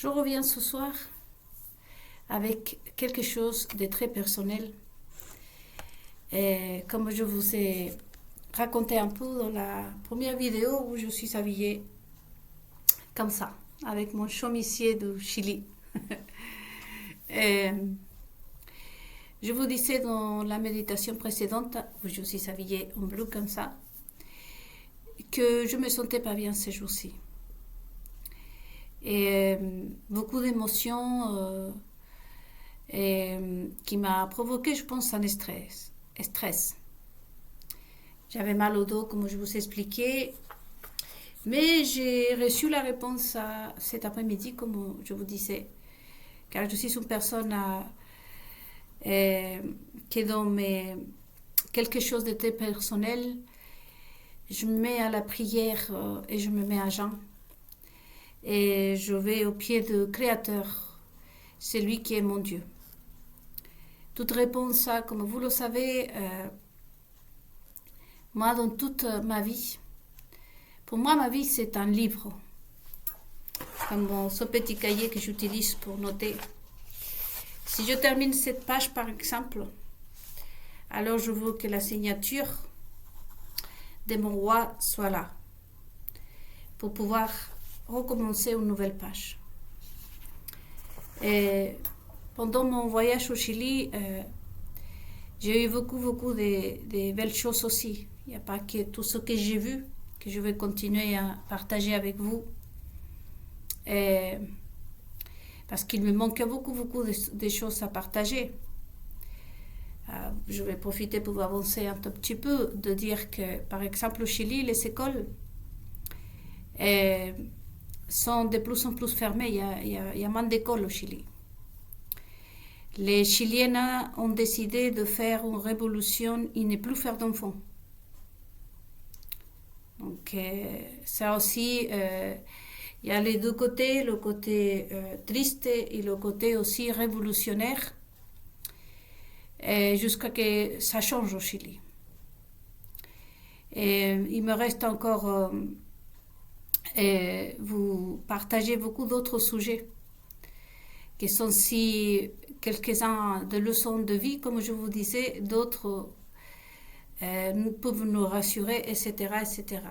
Je reviens ce soir avec quelque chose de très personnel. Et comme je vous ai raconté un peu dans la première vidéo où je suis habillée comme ça, avec mon chemisier du Chili. Et je vous disais dans la méditation précédente, où je suis habillée en bleu comme ça, que je me sentais pas bien ces jours-ci. Et beaucoup d'émotions qui m'a provoqué, je pense, un stress. J'avais mal au dos, comme je vous ai expliqué, mais j'ai reçu la réponse cet après-midi, comme je vous disais, car je suis une personne qui est dans quelque chose de très personnel. Je me mets à la prière et je me mets à jeun. Et je vais au pied du Créateur, c'est lui qui est mon Dieu. Toute réponse, comme vous le savez, moi, dans toute ma vie, pour moi, ma vie, c'est un livre. Comme ce petit cahier que j'utilise pour noter. Si je termine cette page, par exemple, alors je veux que la signature de mon roi soit là, pour pouvoir recommencer une nouvelle page. Et pendant mon voyage au Chili, j'ai eu beaucoup de belles choses aussi. Il n'y a pas que tout ce que j'ai vu, que je vais continuer à partager avec vous. Et parce qu'il me manque beaucoup de choses à partager. Je vais profiter pour avancer un tout petit peu, de dire que, par exemple, au Chili, les écoles sont de plus en plus fermées. Il y a moins d'écoles au Chili. Les Chiliennes ont décidé de faire une révolution et ne plus faire d'enfants. Donc, ça aussi, il y a les deux côtés, le côté triste et le côté aussi révolutionnaire, jusqu'à que ça change au Chili. Et il me reste encore vous partager beaucoup d'autres sujets qui sont si quelques-uns de leçons de vie, comme je vous disais, d'autres peuvent nous rassurer, etc., etc.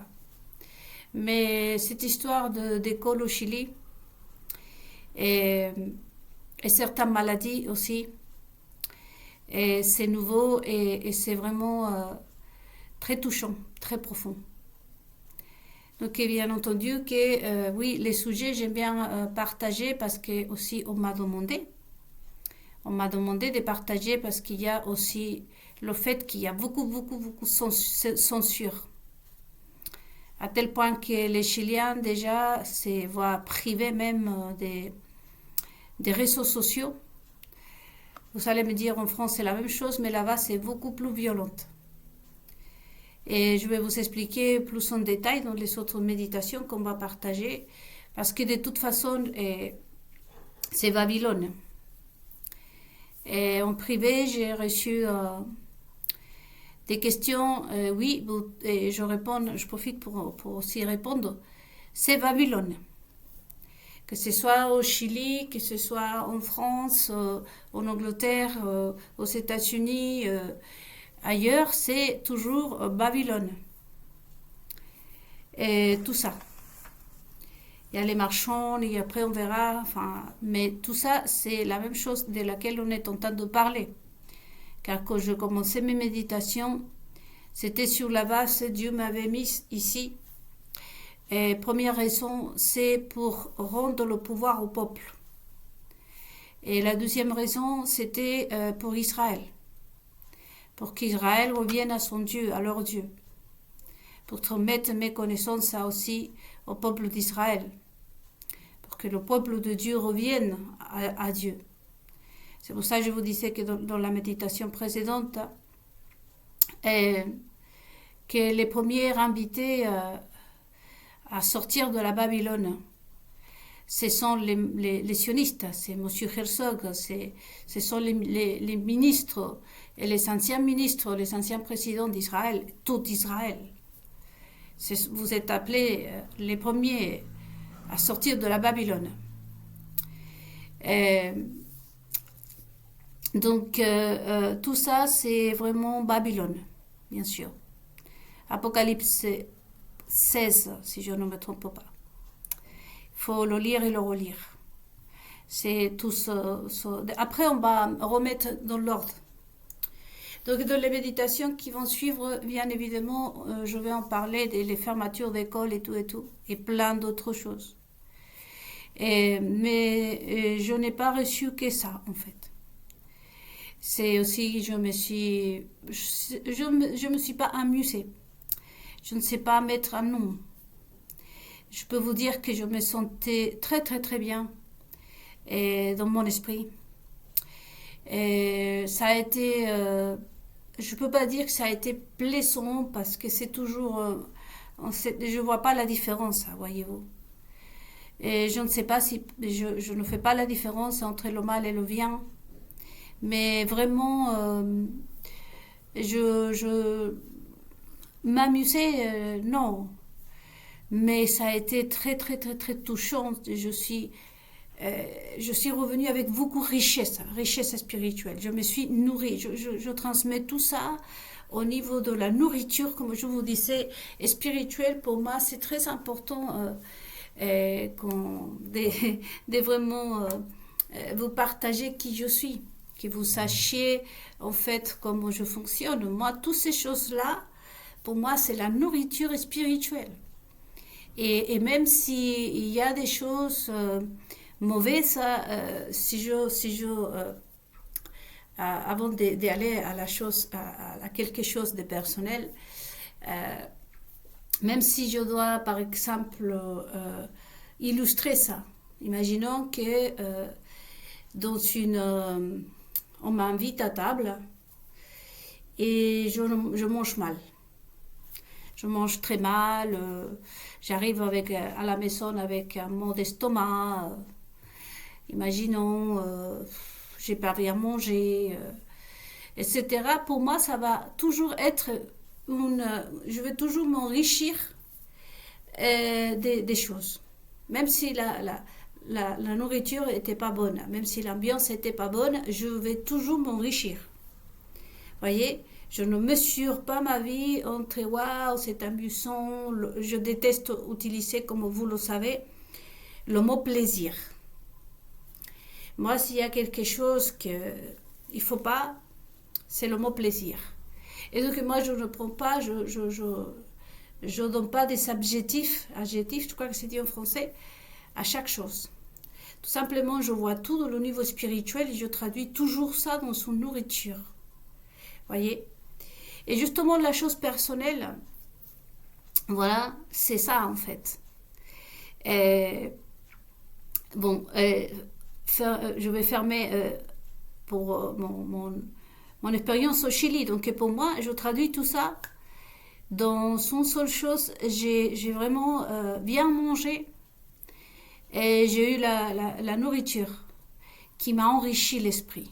Mais cette histoire d'école au Chili et certaines maladies aussi, et c'est nouveau et c'est vraiment très touchant, très profond. Donc bien entendu que oui, les sujets j'aime bien partager parce que aussi on m'a demandé de partager parce qu'il y a aussi le fait qu'il y a beaucoup de censure. À tel point que les Chiliens déjà se voient privés même des réseaux sociaux. Vous allez me dire en France c'est la même chose, mais là-bas c'est beaucoup plus violent. Et je vais vous expliquer plus en détail dans les autres méditations qu'on va partager, parce que de toute façon c'est Babylone. Et en privé j'ai reçu des questions, oui, et je profite pour aussi répondre. C'est Babylone. Que ce soit au Chili, que ce soit en France, en Angleterre, aux États-Unis, ailleurs, c'est toujours Babylone. Et tout ça. Il y a les marchands, et après on verra, mais tout ça, c'est la même chose de laquelle on est en train de parler. Car quand je commençais mes méditations, c'était sur la base que Dieu m'avait mis ici. Et première raison, c'est pour rendre le pouvoir au peuple. Et la deuxième raison, c'était pour Israël. Pour qu'Israël revienne à son Dieu, à leur Dieu. Pour transmettre mes connaissances aussi au peuple d'Israël. Pour que le peuple de Dieu revienne à Dieu. C'est pour ça que je vous disais que dans la méditation précédente, que les premiers invités à sortir de la Babylone, ce sont les sionistes, c'est M. Herzog, ce sont les ministres et les anciens ministres, les anciens présidents d'Israël, tout Israël. Vous êtes appelés les premiers à sortir de la Babylone. Et donc, tout ça, c'est vraiment Babylone, bien sûr. Apocalypse 16, si je ne me trompe pas. Il faut le lire et le relire. C'est tout Après, on va remettre dans l'ordre. Donc, dans les méditations qui vont suivre, bien évidemment, je vais en parler des fermetures d'école et tout, et plein d'autres choses. Mais je n'ai pas reçu que ça, en fait. C'est aussi, je me suis pas amusée. Je ne sais pas mettre un nom. Je peux vous dire que je me sentais très très très bien dans mon esprit. Et ça a été, je peux pas dire que ça a été plaisant parce que c'est toujours, je vois pas la différence, voyez-vous. Et je ne sais pas si, je ne fais pas la différence entre le mal et le bien, mais vraiment, je m'amusais, non. Mais ça a été très très très très touchant. Je suis revenue avec beaucoup de richesse spirituelle. Je me suis nourrie. Je transmets tout ça au niveau de la nourriture, comme je vous disais, et spirituelle. Pour moi, c'est très important de vraiment vous partager qui je suis, que vous sachiez en fait comment je fonctionne. Moi, toutes ces choses-là, pour moi, c'est la nourriture spirituelle. Et même s'il y a des choses mauvaises, avant d'aller à la chose, à quelque chose de personnel, même si je dois, par exemple, illustrer ça. Imaginons que on m'invite à table et je mange mal. Je mange très mal, j'arrive à la maison avec un mal d'estomac, imaginons, j'ai pas bien mangé, etc. Pour moi, ça va toujours être je vais toujours m'enrichir des choses. Même si la nourriture n'était pas bonne, même si l'ambiance n'était pas bonne, je vais toujours m'enrichir. Voyez, je ne mesure pas ma vie entre waouh, c'est amusant. Je déteste utiliser, comme vous le savez, le mot plaisir. Moi, s'il y a quelque chose qu'il ne faut pas, c'est le mot plaisir. Et donc, moi, je ne prends pas, je donne pas des adjectifs, je crois que c'est dit en français, à chaque chose. Tout simplement, je vois tout dans le niveau spirituel et je traduis toujours ça dans son nourriture. Voyez? Et justement, la chose personnelle, voilà, c'est ça en fait. Bon, je vais fermer pour mon expérience au Chili. Donc pour moi, je traduis tout ça dans une seule chose. J'ai vraiment bien mangé et j'ai eu la nourriture qui m'a enrichi l'esprit.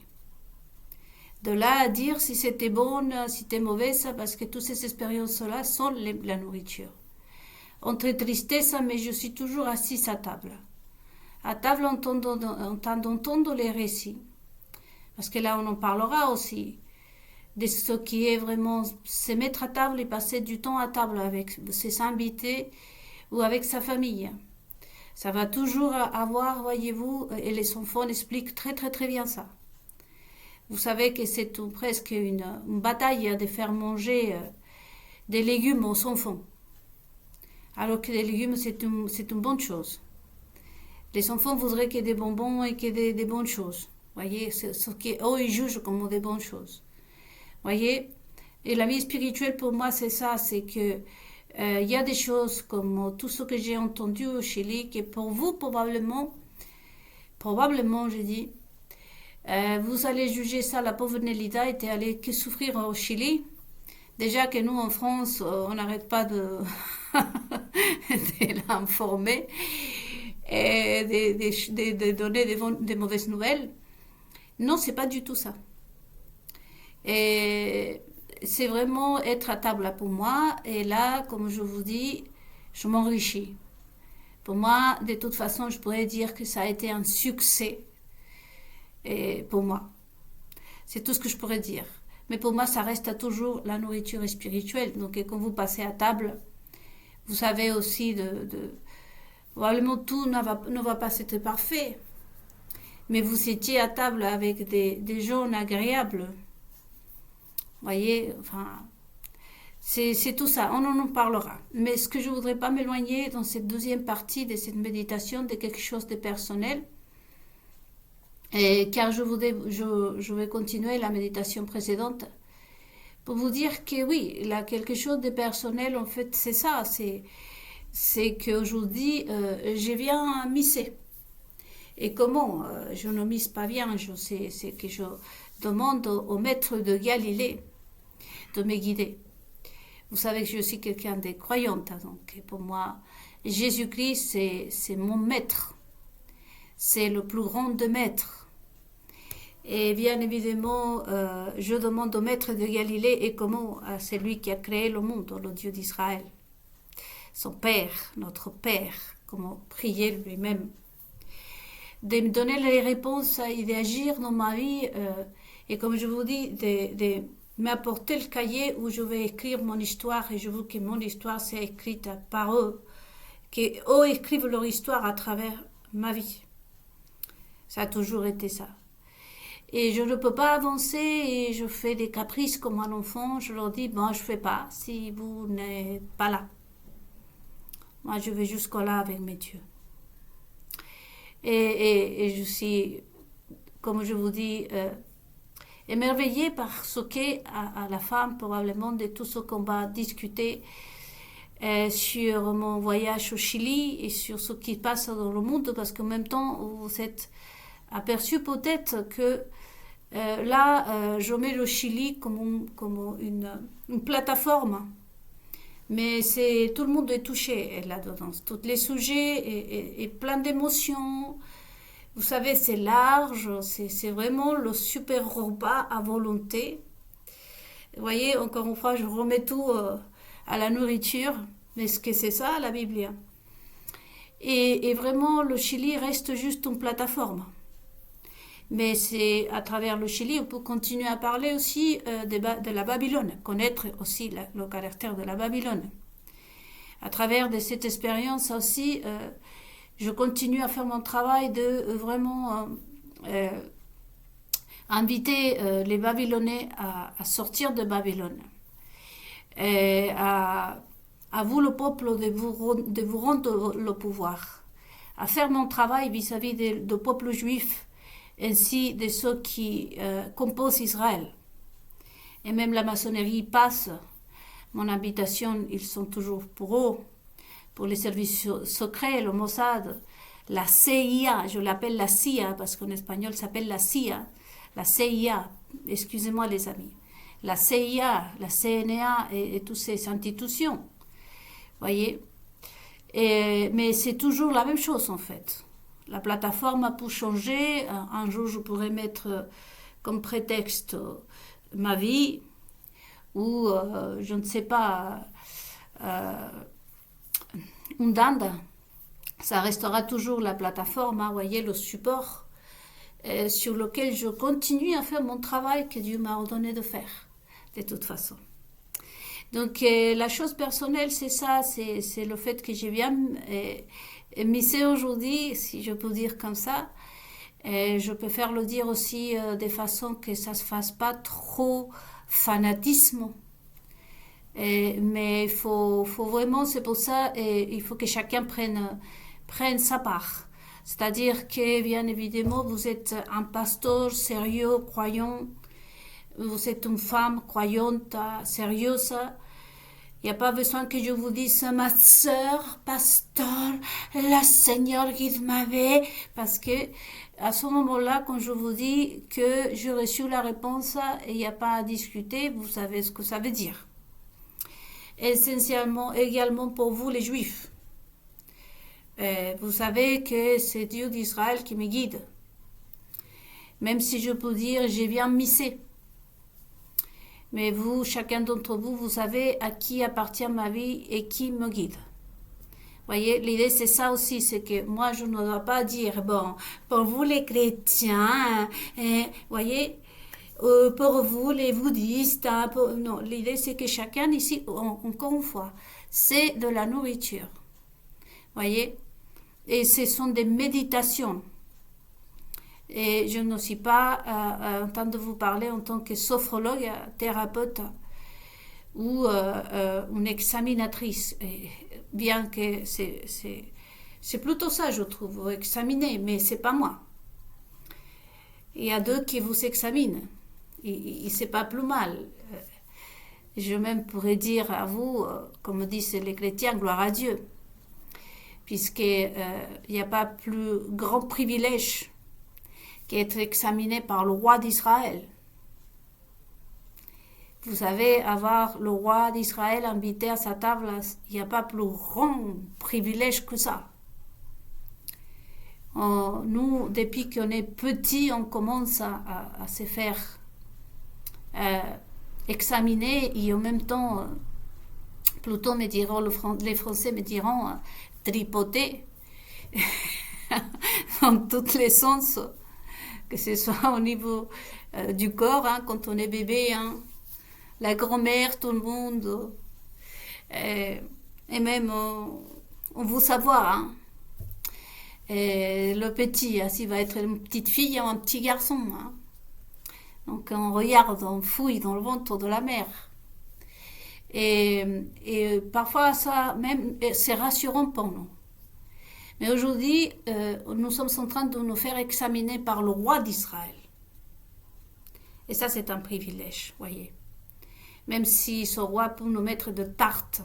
De là à dire si c'était bon, si c'était mauvais, ça, parce que toutes ces expériences-là sont la nourriture. Entre tristesse, mais je suis toujours assise à table. À table, en train d'entendre les récits. Parce que là, on en parlera aussi de ce qui est vraiment se mettre à table et passer du temps à table avec ses invités ou avec sa famille. Ça va toujours avoir, voyez-vous, et les enfants expliquent très très très bien ça. Vous savez que c'est presque une bataille de faire manger des légumes aux enfants. Alors que les légumes, c'est une bonne chose. Les enfants voudraient qu'il y ait des bonbons et qu'il y ait des bonnes choses. Voyez, ce qu'eux, ils jugent comme des bonnes choses. Voyez, et la vie spirituelle, pour moi, c'est ça, c'est que il y a des choses comme tout ce que j'ai entendu au Chili, que pour vous, probablement, je dis, vous allez juger ça, la pauvre Nelida était allée que souffrir au Chili. Déjà que nous, en France, on n'arrête pas de l'informer et de donner des mauvaises nouvelles. Non, c'est pas du tout ça. Et c'est vraiment être à table là pour moi. Et là, comme je vous dis, je m'enrichis. Pour moi, de toute façon, je pourrais dire que ça a été un succès. Et pour moi, c'est tout ce que je pourrais dire. Mais pour moi, ça reste toujours la nourriture spirituelle. Donc, quand vous passez à table, vous savez aussi probablement tout ne va pas être parfait. Mais vous étiez à table avec des gens agréables. Vous voyez, enfin, c'est tout ça. On en parlera. Mais ce que je ne voudrais pas m'éloigner dans cette deuxième partie de cette méditation de quelque chose de personnel. Car je vais continuer la méditation précédente pour vous dire que oui, là, quelque chose de personnel, en fait, c'est ça. C'est qu'aujourd'hui, je viens misser. Et comment je ne mise pas bien, c'est que je demande au maître de Galilée de me guider. Vous savez que je suis quelqu'un de croyante, donc pour moi, Jésus-Christ, c'est mon maître. C'est le plus grand de maîtres. Et bien évidemment, je demande au maître de Galilée et comment à celui qui a créé le monde, le Dieu d'Israël, son Père, notre Père, comment prier lui-même, de me donner les réponses et d'agir dans ma vie. Et comme je vous dis, de m'apporter le cahier où je vais écrire mon histoire et je veux que mon histoire soit écrite par eux, qu'eux écrivent leur histoire à travers ma vie. Ça a toujours été ça. Et je ne peux pas avancer et je fais des caprices comme un enfant. Je leur dis, bon, je ne fais pas si vous n'êtes pas là. Moi, je vais jusqu'au-là avec mes dieux. Et je suis, comme je vous dis, émerveillée par ce qu'est à la femme, probablement, de tout ce qu'on va discuter sur mon voyage au Chili et sur ce qui passe dans le monde, parce qu'en même temps, vous êtes aperçu peut-être que là, je mets le Chili comme une plateforme. Mais tout le monde est touché là-dedans. Tous les sujets et plein d'émotions. Vous savez, c'est large, c'est vraiment le super repas à volonté. Vous voyez, encore une fois, je remets tout à la nourriture. Mais ce que c'est ça, la Bible. Et vraiment, le Chili reste juste une plateforme. Mais c'est à travers le Chili, on peut continuer à parler aussi de la Babylone, connaître aussi le caractère de la Babylone. À travers de cette expérience aussi, je continue à faire mon travail de vraiment inviter les Babylonais à sortir de Babylone. Et à vous, le peuple, de vous rendre le pouvoir. À faire mon travail vis-à-vis du peuple juif, ainsi de ceux qui composent Israël. Et même la maçonnerie passe. Mon invitation, ils sont toujours pour eux, pour les services secrets, le Mossad, la CIA, je l'appelle la CIA, parce qu'en espagnol ça s'appelle la CIA, excusez-moi les amis, la CIA, la CNA et toutes ces institutions, voyez. Mais c'est toujours la même chose en fait. La plateforme a pu changer. Un jour, je pourrais mettre comme prétexte ma vie ou, je ne sais pas, une dinde. Ça restera toujours la plateforme, hein, voyez, le support sur lequel je continue à faire mon travail que Dieu m'a ordonné de faire, de toute façon. Donc, la chose personnelle, c'est ça, c'est le fait que je viens... mais c'est aujourd'hui, si je peux dire comme ça, je préfère le dire aussi de façon que ça ne se fasse pas trop fanatisme. Mais il faut vraiment, c'est pour ça, il faut que chacun prenne sa part. C'est-à-dire que, bien évidemment, vous êtes un pasteur sérieux, croyant, vous êtes une femme croyante, sérieuse. Il n'y a pas besoin que je vous dise, ma sœur, pasteur, le Seigneur guide ma vie, parce que à ce moment-là, quand je vous dis que j'ai reçu la réponse et il n'y a pas à discuter, vous savez ce que ça veut dire. Essentiellement, également pour vous les Juifs. Vous savez que c'est Dieu d'Israël qui me guide. Même si je peux dire, je viens misser. Mais vous, chacun d'entre vous, vous savez à qui appartient ma vie et qui me guide. Voyez, l'idée c'est ça aussi, c'est que moi je ne dois pas dire, bon, pour vous les chrétiens, voyez, pour vous les bouddhistes, hein, non, l'idée c'est que chacun ici, encore une fois, c'est de la nourriture, voyez, et ce sont des méditations. Et je ne suis pas en train de vous parler en tant que sophrologue, thérapeute ou une examinatrice. Et bien que c'est plutôt ça, je trouve, examiner, mais c'est pas moi. Il y a deux qui vous examinent. Et c'est pas plus mal. Je même pourrais dire à vous, comme disent les chrétiens, gloire à Dieu. Puisqu'il n'y a pas plus grand privilège qu'être examiné par le roi d'Israël. Vous savez, avoir le roi d'Israël invité à sa table, il n'y a pas plus grand privilège que ça. Nous, depuis qu'on est petit, on commence à se faire examiner et en même temps, plutôt me diront, les Français me diront tripoter dans tous les sens, que ce soit au niveau du corps, hein, quand on est bébé, hein, la grand-mère, tout le monde, et même on veut savoir, hein, et le petit, s'il va être une petite fille ou un petit garçon. Hein. Donc on regarde, on fouille dans le ventre de la mère. Et parfois ça même c'est rassurant pour nous. Mais aujourd'hui, nous sommes en train de nous faire examiner par le roi d'Israël. Et ça, c'est un privilège, voyez. Même si ce roi peut nous mettre de tartes.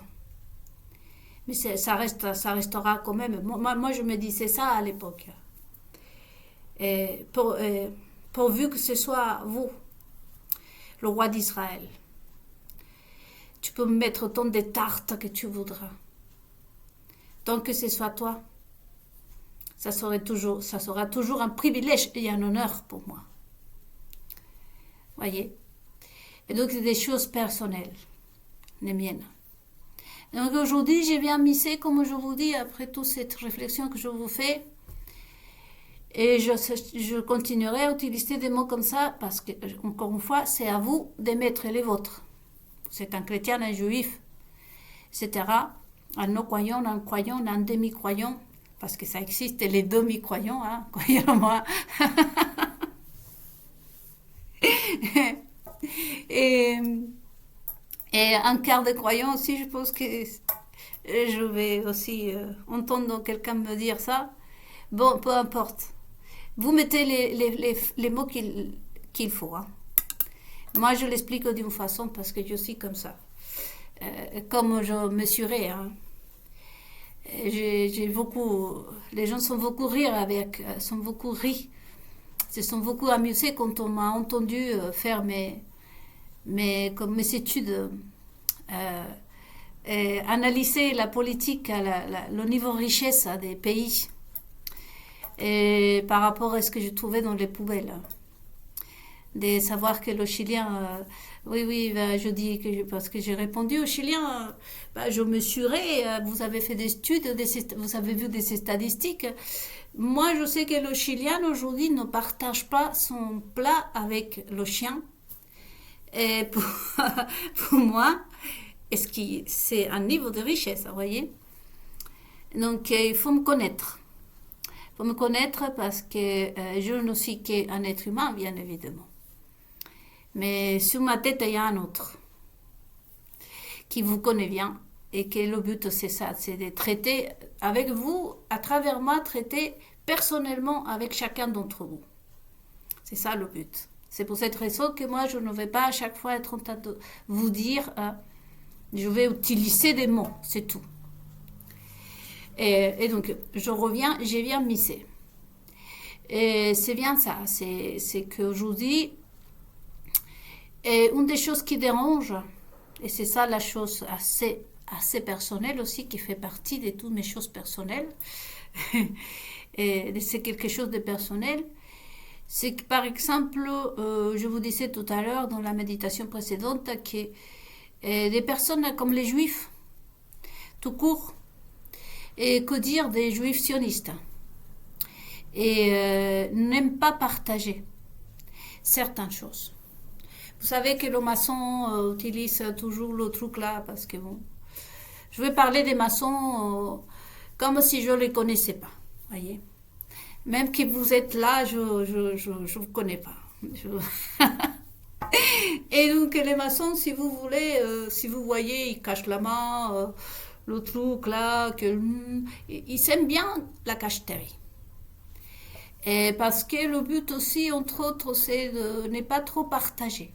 Mais ça restera quand même. Moi, je me disais ça à l'époque. Pourvu que ce soit vous, le roi d'Israël. Tu peux me mettre autant de tartes que tu voudras. Tant que ce soit toi. Ça sera toujours un privilège et un honneur pour moi. Voyez. Et donc, c'est des choses personnelles, les miennes. Donc, aujourd'hui, je viens misser, comme je vous dis, après toute cette réflexion que je vous fais. Et je continuerai à utiliser des mots comme ça parce que, encore une fois, c'est à vous d'émettre les vôtres. C'est un chrétien, un juif, etc. Un non-croyant, un croyant, un demi-croyant. Parce que ça existe, les demi-croyants, hein, croyez-moi. et un quart de croyants aussi, je pense que je vais aussi entendre quelqu'un me dire ça. Bon, peu importe. Vous mettez les mots qu'il faut. Hein. Moi, je l'explique d'une façon parce que je suis comme ça. Comme je mesurais, hein. J'ai beaucoup, les gens sont beaucoup rire avec, se sont beaucoup amusés quand on m'a entendu faire mes études, analyser la politique, le niveau de richesse des pays, et par rapport à ce que je trouvais dans les poubelles. De savoir que le Chilien, oui, je dis que parce que j'ai répondu au Chilien, je mesurais, vous avez fait des études, vous avez vu des statistiques. Moi, je sais que le Chilien aujourd'hui ne partage pas son plat avec le chien. Et pour moi, c'est un niveau de richesse, vous voyez. Donc, il faut me connaître. Il faut me connaître parce que je ne suis qu'un être humain, bien évidemment. Mais sur ma tête, il y a un autre qui vous connaît bien et que le but, c'est ça, c'est de traiter avec vous, à travers moi, traiter personnellement avec chacun d'entre vous. C'est ça le but. C'est pour cette raison que moi, je ne vais pas à chaque fois être en train de vous dire, je vais utiliser des mots, c'est tout. Et donc, je viens misser. Et c'est bien ça, c'est qu'aujourd'hui, et une des choses qui dérange, et c'est ça la chose assez personnelle aussi, qui fait partie de toutes mes choses personnelles, et c'est quelque chose de personnel, c'est que par exemple, je vous disais tout à l'heure dans la méditation précédente, que des personnes comme les juifs, tout court, Et que dire des juifs sionistes? Et n'aiment pas partager certaines choses. Vous savez que le maçon utilise toujours le truc là, parce que bon, je vais parler des maçons comme si je ne les connaissais pas, voyez. Même que vous êtes là, je vous connais pas. Et donc les maçons, si vous voulez, si vous voyez, ils cachent la main, le truc là, ils aiment bien la cacheterie. Et parce que le but aussi, entre autres, c'est de ne pas trop partager.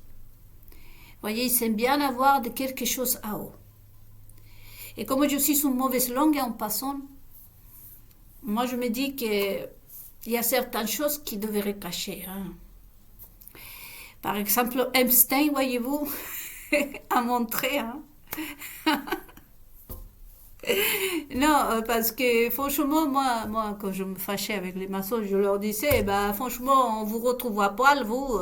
Vous voyez, ils aiment bien avoir de quelque chose à eux. Et comme je suis une mauvaise langue en passant, moi je me dis qu'il y a certaines choses qui devraient cacher. Hein. Par exemple, Epstein, voyez-vous, a montré. Hein. Non, parce que franchement, moi, quand je me fâchais avec les maçons, je leur disais, franchement, on vous retrouve à poil, vous.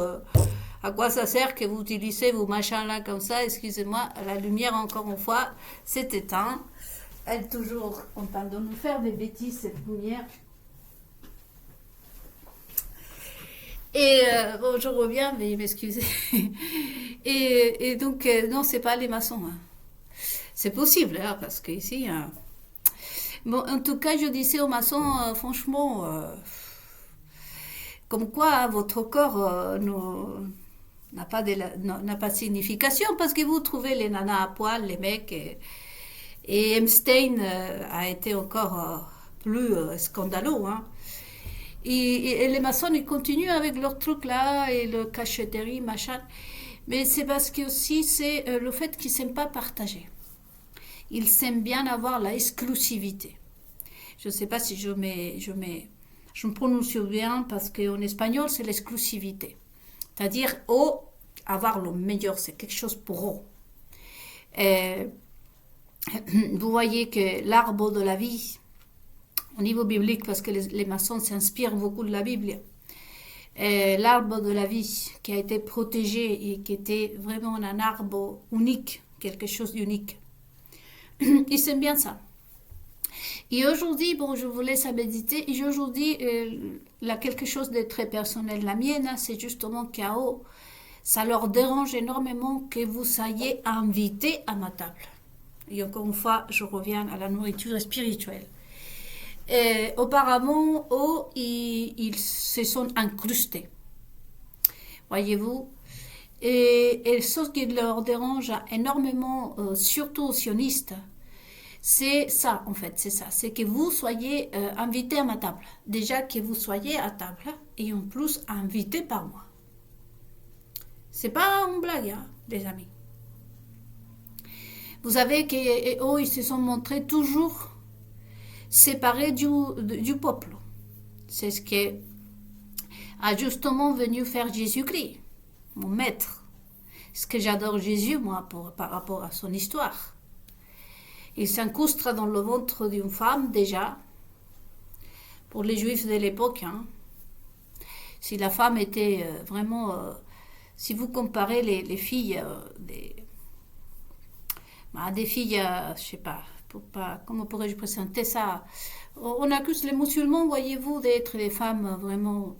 À quoi ça sert que vous utilisez vos machins là comme ça? Excusez-moi, la lumière, encore une fois, s'est éteinte. Elle est toujours en train de nous faire des bêtises, cette lumière. Et bon, je reviens, mais m'excusez. Et donc, non, c'est pas les maçons. Hein. C'est possible, hein, parce qu'ici... Hein. Bon, en tout cas, je disais aux maçons, franchement, comme quoi votre corps n'a pas de signification, parce que vous trouvez les nanas à poil, les mecs, et Epstein a été encore plus scandaleux. Hein. Et les maçons, ils continuent avec leur truc là, et le cachetterie, machin. Mais c'est parce que aussi, c'est le fait qu'ils ne s'aiment pas partager. Ils aiment bien avoir la exclusivité. Je ne sais pas si je me prononce bien, parce qu'en espagnol, c'est l'exclusivité. C'est-à-dire, avoir le meilleur, c'est quelque chose pour eux. Vous voyez que l'arbre de la vie, au niveau biblique, parce que les maçons s'inspirent beaucoup de la Bible, l'arbre de la vie qui a été protégé et qui était vraiment un arbre unique, quelque chose d'unique. Ils aiment bien ça. Et aujourd'hui, bon, je vous laisse à méditer. Et aujourd'hui, là, quelque chose de très personnel. La mienne, c'est justement KO. Ça leur dérange énormément que vous soyez invités à ma table. Et encore une fois, je reviens à la nourriture spirituelle. Auparavant, ils se sont incrustés. Voyez-vous? Et ce qui leur dérange énormément, surtout aux sionistes, c'est ça, en fait, c'est ça. C'est que vous soyez invités à ma table. Déjà que vous soyez à table, et en plus invités par moi. C'est pas une blague, hein, les amis. Vous savez qu'eux, ils se sont montrés toujours séparés du peuple. C'est ce qui a justement venu faire Jésus-Christ, mon maître. Ce que j'adore Jésus, moi, par rapport à son histoire. Il s'incrustre dans le ventre d'une femme, déjà, pour les Juifs de l'époque. Hein. Si la femme était vraiment... si vous comparez les filles, des filles, je sais pas, comment pourrais-je présenter ça? On accuse les musulmans, voyez-vous, d'être des femmes vraiment...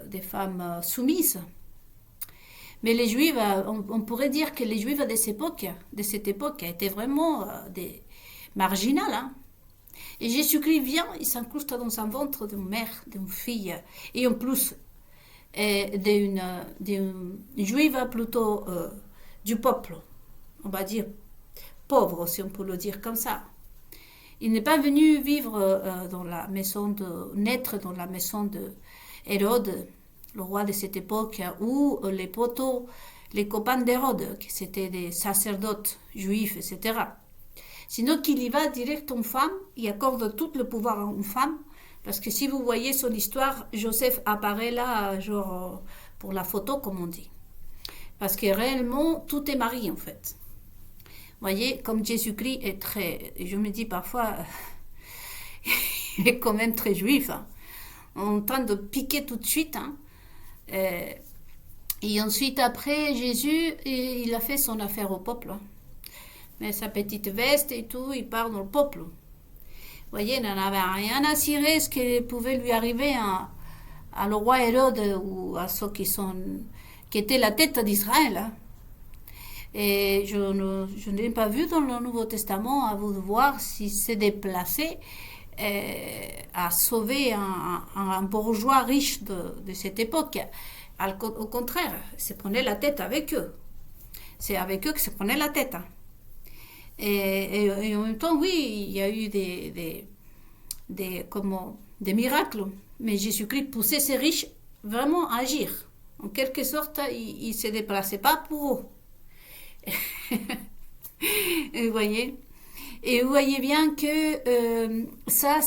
des femmes soumises. Mais les Juifs, on pourrait dire que les Juifs de cette époque étaient vraiment des marginales. Hein. Et Jésus-Christ vient, il s'incruste dans un ventre d'une mère, d'une fille, et en plus d'une Juive plutôt du peuple, on va dire pauvre, si on peut le dire comme ça. Il n'est pas venu vivre naître dans la maison de Hérode, le roi de cette époque, ou les poteaux, les copains d'Hérode, qui étaient des sacerdotes juifs, etc. Sinon qu'il y va direct en femme, il accorde tout le pouvoir à une femme, parce que si vous voyez son histoire, Joseph apparaît là, genre, pour la photo, comme on dit. Parce que réellement, tout est marié, en fait. Vous voyez, comme Jésus-Christ est très... Je me dis parfois, il est quand même très juif, hein. En train de piquer tout de suite, hein. Et ensuite, après, Jésus, il a fait son affaire au peuple. Hein. Mais sa petite veste et tout, il part dans le peuple. voyez, il n'en avait rien à cirer ce qui pouvait lui arriver à le roi Hérode ou à ceux qui étaient la tête d'Israël. Hein. Et je n'ai pas vu dans le Nouveau Testament à vous de voir si s'est déplacé à sauver un bourgeois riche de cette époque. Au contraire, il se prenait la tête avec eux. C'est avec eux qu'il se prenait la tête. Hein. Et en même temps, oui, il y a eu des miracles. Mais Jésus-Christ poussait ces riches vraiment à agir. En quelque sorte, il ne se déplaçait pas pour eux. Vous voyez? Et vous voyez bien que ça,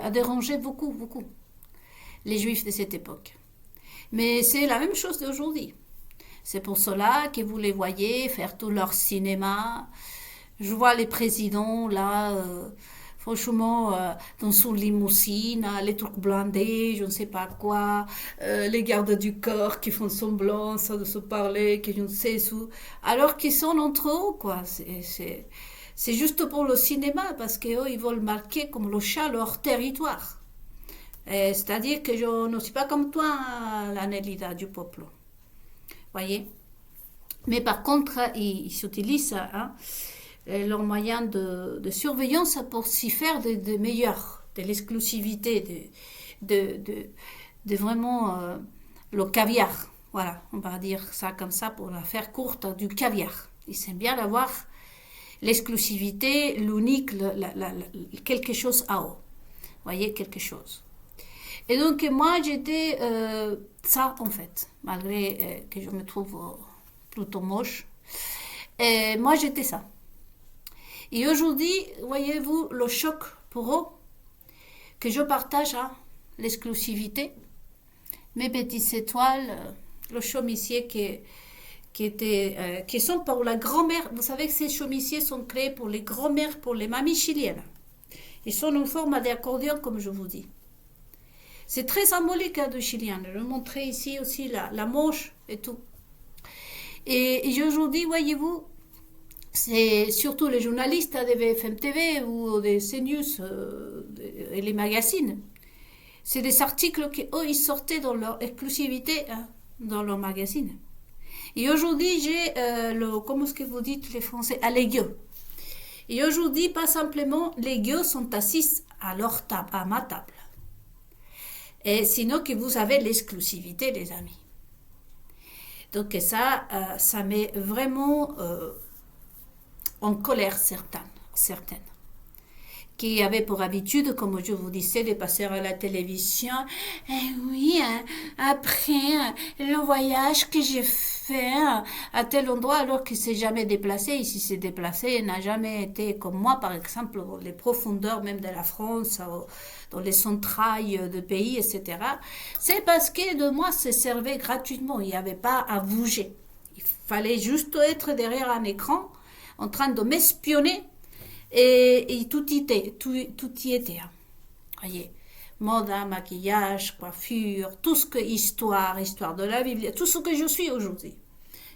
a dérangé beaucoup, beaucoup les Juifs de cette époque. Mais c'est la même chose d'aujourd'hui. C'est pour cela que vous les voyez faire tout leur cinéma. Je vois les présidents là, franchement, dans son limousine, les trucs blindés, je ne sais pas quoi, les gardes du corps qui font semblant ça de se parler, que je ne sais où, alors qu'ils sont entre eux, quoi. C'est juste pour le cinéma, parce qu'eux, ils veulent marquer comme le chat leur territoire. C'est-à-dire que je ne suis pas comme toi, la Nélida du peuple. Voyez. Mais par contre, ils s'utilisent hein, leurs moyens de surveillance pour s'y faire de meilleurs, de l'exclusivité, de vraiment le caviar. Voilà, on va dire ça comme ça pour la faire courte, du caviar. Ils aiment bien avoir l'exclusivité, l'unique, quelque chose à eux. Voyez, quelque chose. Et donc, moi, j'étais ça, en fait, malgré que je me trouve plutôt moche. Et moi, j'étais ça. Et aujourd'hui, voyez-vous, le choc pour eux, que je partage hein, l'exclusivité, mes petites étoiles, le chaumissier qui sont pour la grand-mère. Vous savez que ces chaumissiers sont créés pour les grand-mères, pour les mamies chiliennes. Ils sont en forme d'accordéon, comme je vous dis. C'est très symbolique hein, de chilien. Je vais montrer ici aussi la manche et tout. Et aujourd'hui, voyez-vous, c'est surtout les journalistes de BFM TV ou des CNews et les magazines. C'est des articles qu'eux, ils sortaient dans leur exclusivité hein, dans leur magazine. Et aujourd'hui, j'ai comment est-ce que vous dites les Français, à les gueux. Et aujourd'hui, pas simplement, les gueux sont assis à leur table, à ma table. Et sinon que vous avez l'exclusivité, les amis. Donc ça met vraiment en colère certaines, qui avaient pour habitude, comme je vous disais, de passer à la télévision. Et oui, hein, après le voyage que j'ai fait à tel endroit, alors qu'il ne s'est jamais déplacé, il s'est déplacé, il n'a jamais été comme moi, par exemple, dans les profondeurs même de la France, dans les centrales de pays, etc. C'est parce que de moi, se servait gratuitement. Il n'y avait pas à bouger. Il fallait juste être derrière un écran, en train de m'espionner, et tout y était. Hein. Voyez, mode, maquillage, coiffure, tout ce que histoire de la Bible, tout ce que je suis aujourd'hui,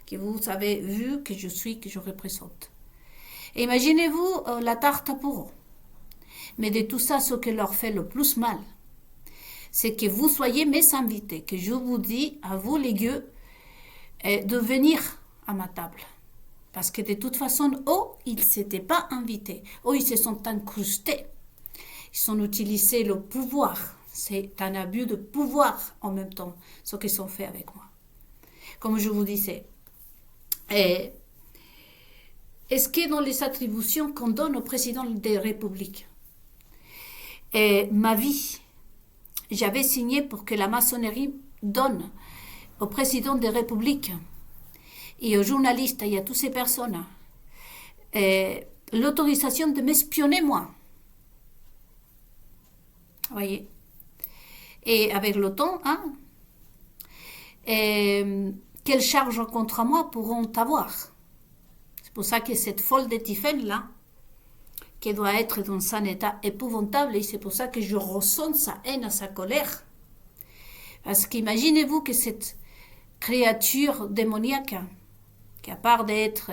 que vous avez vu que je suis, que je représente. Et imaginez-vous la tarte pour eux. Mais de tout ça, ce qui leur fait le plus mal, c'est que vous soyez mes invités, que je vous dis à vous les gueux de venir à ma table. Parce que de toute façon, eux, ils ne s'étaient pas invités. Eux, ils se sont incrustés. Ils ont utilisé le pouvoir. C'est un abus de pouvoir en même temps, ce qu'ils ont fait avec moi. Comme je vous disais. Est-ce que dans les attributions qu'on donne au président des républiques, ma vie, j'avais signé pour que la maçonnerie donne au président des républiques et aux journalistes et à toutes ces personnes l'autorisation de m'espionner moi. Vous voyez. Et avec le temps, hein, quelles charges contre moi pourront avoir. C'est pour ça que cette folle de Tiphaine là, qui doit être dans un état épouvantable, et c'est pour ça que je ressens sa haine, sa colère. Parce qu'imaginez-vous que cette créature démoniaque, qui à part d'être...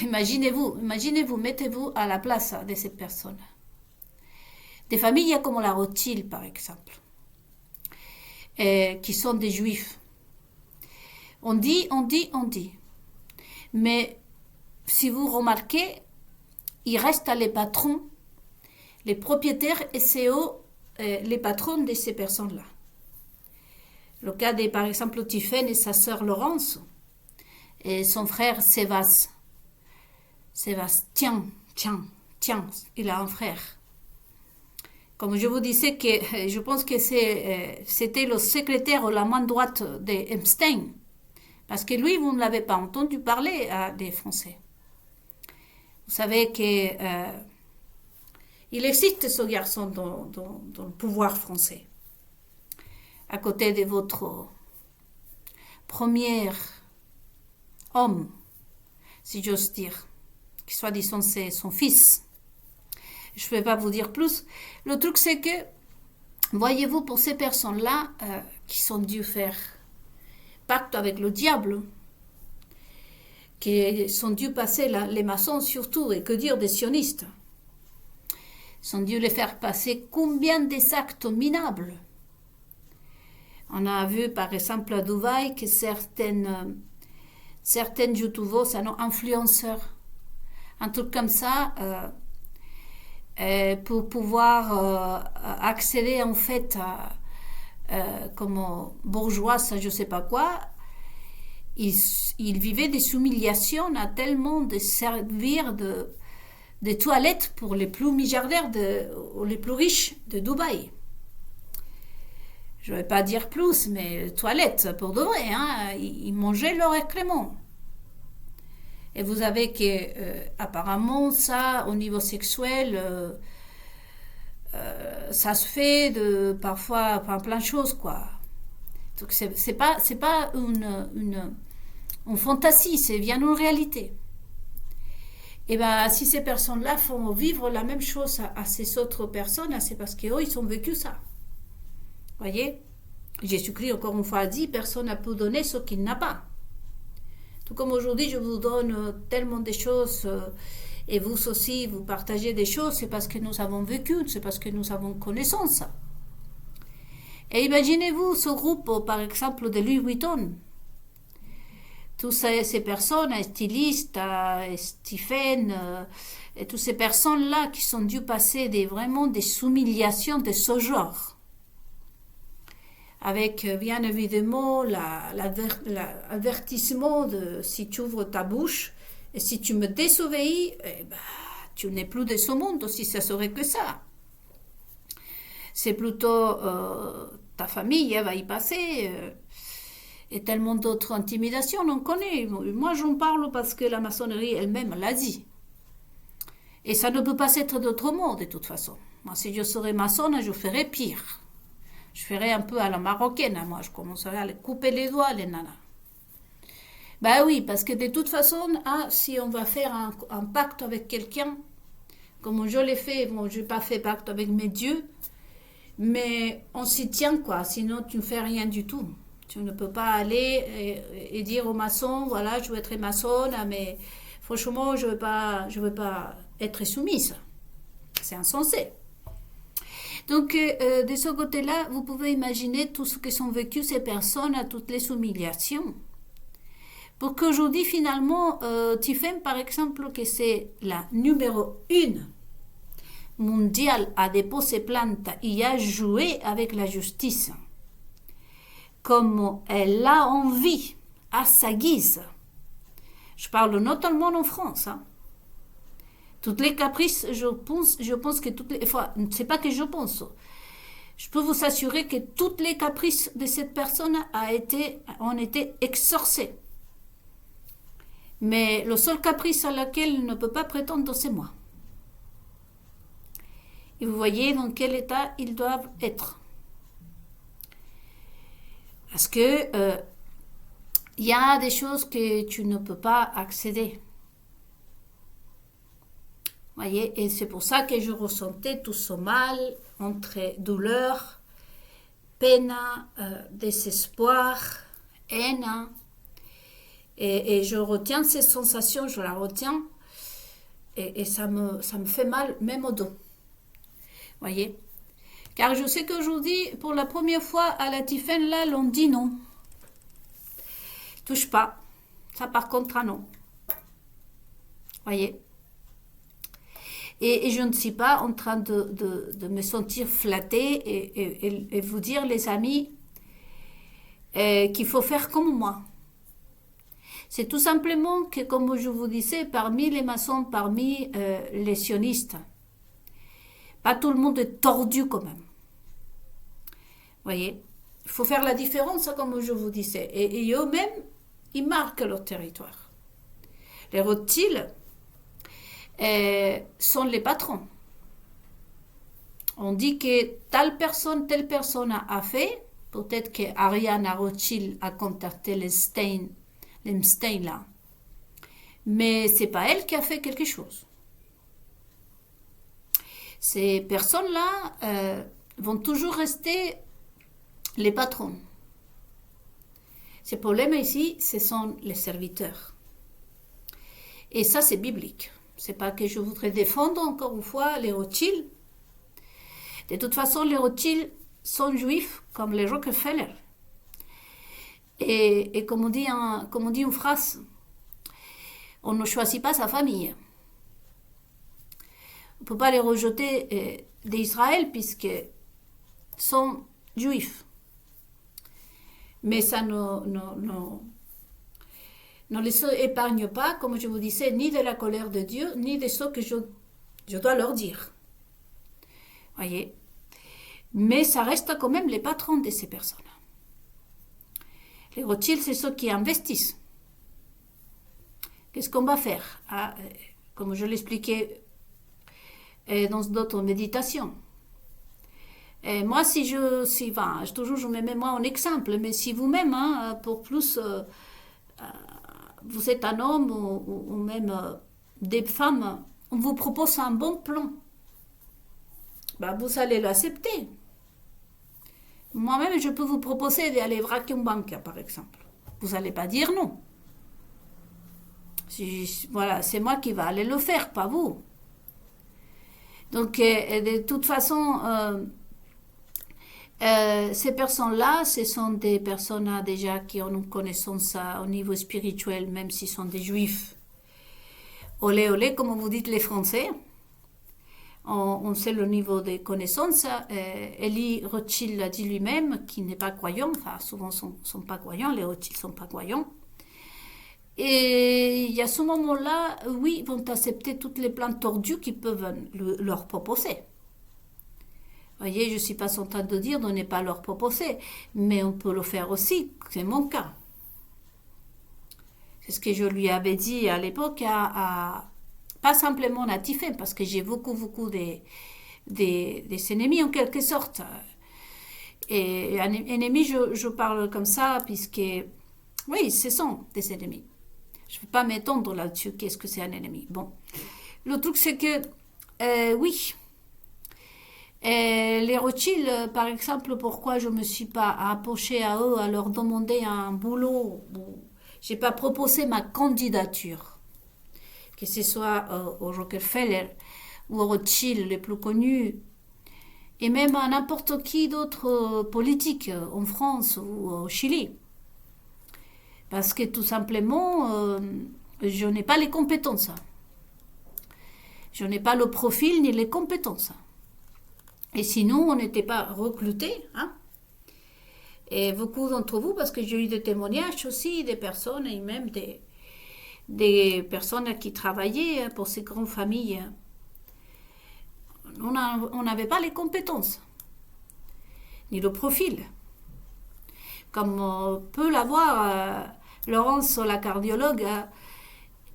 Imaginez-vous, mettez-vous à la place de cette personne. Des familles comme la Rothschild, par exemple, qui sont des juifs. On dit. Mais si vous remarquez, il reste les patrons, les propriétaires et c'est eux les patrons de ces personnes-là. Le cas de, par exemple, Tiphaine et sa sœur Laurence et son frère Sébastien, il a un frère. Comme je vous disais, que je pense que c'était le secrétaire ou la main droite d'Epstein. Parce que lui, vous ne l'avez pas entendu parler à des Français. Vous savez qu'il existe ce garçon dans le pouvoir français. À côté de votre premier homme, si j'ose dire, qui soit disant c'est son fils. Je ne vais pas vous dire plus. Le truc c'est que, voyez-vous, pour ces personnes-là qui sont dû faire pacte avec le diable, qui sont dû passer les maçons surtout, et que dire des sionistes, sont dû les faire passer combien des actes minables. On a vu par exemple à Dubaï que certaines youtubeurs, un influenceurs, un truc comme ça, pour pouvoir accéder en fait à comme bourgeois, ça je sais pas quoi, ils vivaient des humiliations à tellement de servir de toilettes pour les plus milliardaires ou les plus riches de Dubaï. Je ne vais pas dire plus, mais toilettes pour de vrai, hein, ils mangeaient leur excrément. Et vous savez que apparemment ça, au niveau sexuel, ça se fait parfois plein de choses, quoi. Donc c'est pas une fantaisie, c'est bien une réalité. Et ben si ces personnes-là font vivre la même chose à ces autres personnes, c'est parce qu'eux ils ont vécu ça. Voyez, Jésus-Christ encore une fois a dit, personne n'a pu donner ce qu'il n'a pas. Tout comme aujourd'hui je vous donne tellement de choses. Et vous aussi, vous partagez des choses, c'est parce que nous avons vécu, c'est parce que nous avons connaissance. Et imaginez-vous ce groupe, par exemple, de Louis Vuitton. Toutes ces personnes, stylistes, Stephen, et toutes ces personnes-là qui sont dû passer vraiment des humiliations de ce genre. Avec, bien évidemment, l'avertissement de si tu ouvres ta bouche, et si tu me désobéis, tu n'es plus de ce monde, si ça serait que ça. C'est plutôt ta famille, elle va y passer, et tellement d'autres intimidations, on connaît. Moi, j'en parle parce que la maçonnerie elle-même l'a dit. Et ça ne peut pas être d'autrement, de toute façon. Moi, si je serais maçonne, je ferais pire. Je ferais un peu à la marocaine, moi, je commencerais à les couper les doigts, les nanas. Ben oui, parce que de toute façon, si on va faire un pacte avec quelqu'un, comme je l'ai fait, bon, je n'ai pas fait pacte avec mes dieux, mais on s'y tient, quoi, sinon tu ne fais rien du tout. Tu ne peux pas aller et dire aux maçons, voilà, je veux être maçonne, mais franchement, je veux pas être soumise. C'est insensé. Donc, de ce côté-là, vous pouvez imaginer tout ce que sont vécues ces personnes à toutes les humiliations. Pour qu'aujourd'hui, finalement, Tiphaine, par exemple, que c'est la numéro 1 mondiale à déposer plainte et a joué avec la justice, comme elle a envie, à sa guise. Je parle notamment en France. Toutes les caprices, je pense que toutes les fois, c'est pas que je pense. Je peux vous assurer que toutes les caprices de cette personne ont été exorcés. Mais le seul caprice à laquelle il ne peut pas prétendre, c'est moi. Et vous voyez dans quel état ils doivent être. Parce que il y a des choses que tu ne peux pas accéder. Voyez, et c'est pour ça que je ressentais tout ce mal entre douleur, peine, désespoir, haine. Et je retiens ces sensations, je la retiens, et ça me fait mal, même au dos. Voyez. Car je sais qu'aujourd'hui, pour la première fois à la Tiffaine, là, l'on dit non. Touche pas. Ça, par contre, ah non. Voyez. Et je ne suis pas en train de me sentir flattée et vous dire, les amis, qu'il faut faire comme moi. C'est tout simplement que, comme je vous disais, parmi les maçons, parmi les sionistes, pas tout le monde est tordu quand même. Voyez, il faut faire la différence, comme je vous disais. Et eux-mêmes, ils marquent leur territoire. Les Rothschild sont les patrons. On dit que telle personne a fait. Peut-être que Ariana Rothschild a contacté les Stein là. Mais c'est pas elle qui a fait quelque chose. Ces personnes-là vont toujours rester les patrons. Ce problème ici, ce sont les serviteurs. Et ça, c'est biblique. C'est pas que je voudrais défendre encore une fois les Rothschild. De toute façon, les Rothschild sont juifs comme les Rockefeller. Et comme on dit une phrase, on ne choisit pas sa famille. On ne peut pas les rejeter d'Israël puisqu'ils sont juifs. Mais ça ne les épargne pas, comme je vous disais, ni de la colère de Dieu, ni de ce que je dois leur dire. Voyez. Mais ça reste quand même les patrons de ces personnes. Les Rothschild, c'est ceux qui investissent. Qu'est-ce qu'on va faire? Comme je l'expliquais dans d'autres méditations. Moi, toujours je me mets moi en exemple, mais si vous-même, pour plus, vous êtes un homme ou même des femmes, on vous propose un bon plan, vous allez l'accepter. Moi-même, je peux vous proposer d'aller braquer une banque, par exemple. Vous n'allez pas dire non. Voilà, c'est moi qui va aller le faire, pas vous. Donc, de toute façon, ces personnes-là, ce sont des personnes déjà qui ont une connaissance au niveau spirituel, même s'ils sont des juifs. Olé, olé, comme vous dites les Français. On sait le niveau des connaissances. Elie Rothschild l'a dit lui-même, qu'il n'est pas croyant. Enfin, souvent, sont pas croyants. Les Rothschild sont pas croyants. Et il y a ce moment-là, oui, ils vont accepter toutes les plans tordus qu'ils peuvent leur proposer. Vous voyez, je ne suis pas en train de dire de ne pas leur proposer, mais on peut le faire aussi, c'est mon cas. C'est ce que je lui avais dit à l'époque, pas simplement à Tiffaine, parce que j'ai beaucoup des ennemis en quelque sorte. Et un ennemi, je parle comme ça, puisque, oui, ce sont des ennemis. Je ne veux pas m'étendre là-dessus, qu'est-ce que c'est un ennemi. Bon, le truc c'est que, oui, les Rothschild, par exemple, pourquoi je ne me suis pas approchée à eux, à leur demander un boulot, je n'ai pas proposé ma candidature, que ce soit au Rockefeller ou au Rothschild les plus connus, et même à n'importe qui d'autre politique en France ou au Chili. Parce que tout simplement, je n'ai pas les compétences. Je n'ai pas le profil ni les compétences. Et sinon, on n'était pas recrutés. Et beaucoup d'entre vous, parce que j'ai eu des témoignages aussi, des personnes, et même des personnes qui travaillaient pour ces grandes familles. On n'avait pas les compétences, ni le profil. Comme peut l'avoir Laurence, la cardiologue,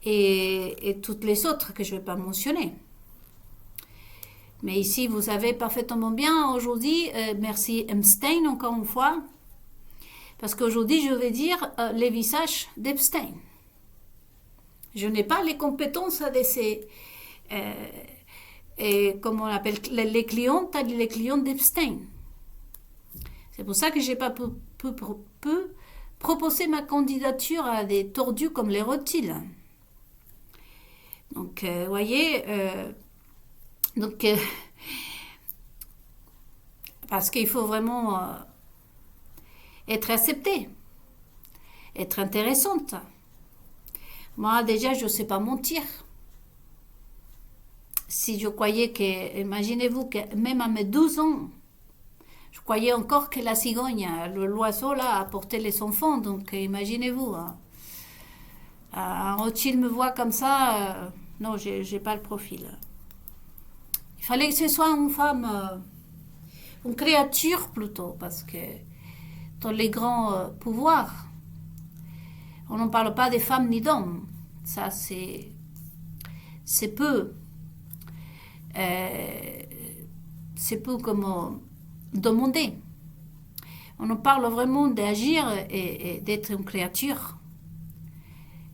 et toutes les autres que je ne vais pas mentionner. Mais ici, vous savez parfaitement bien aujourd'hui, merci Epstein encore une fois, parce qu'aujourd'hui, je vais dire les visages d'Epstein. Je n'ai pas les compétences de ces, comme on appelle, les clients d'Epstein. C'est pour ça que je n'ai pas pu proposer ma candidature à des tordus comme les Rothschild. Donc, voyez, Parce qu'il faut vraiment être acceptée, être intéressante. Moi, déjà, je ne sais pas mentir. Si je croyais que, imaginez-vous que même à mes 12 ans, je croyais encore que la cigogne, l'oiseau là, apportait les enfants. Donc imaginez-vous, hein. Un Rothschild me voit comme ça, non, j'ai pas le profil. Il fallait que ce soit une femme, une créature plutôt, parce que dans les grands pouvoirs, on n'en parle pas des femmes ni d'hommes. Ça, c'est peu. Euh, c'est peu comme demander. On en parle vraiment d'agir et d'être une créature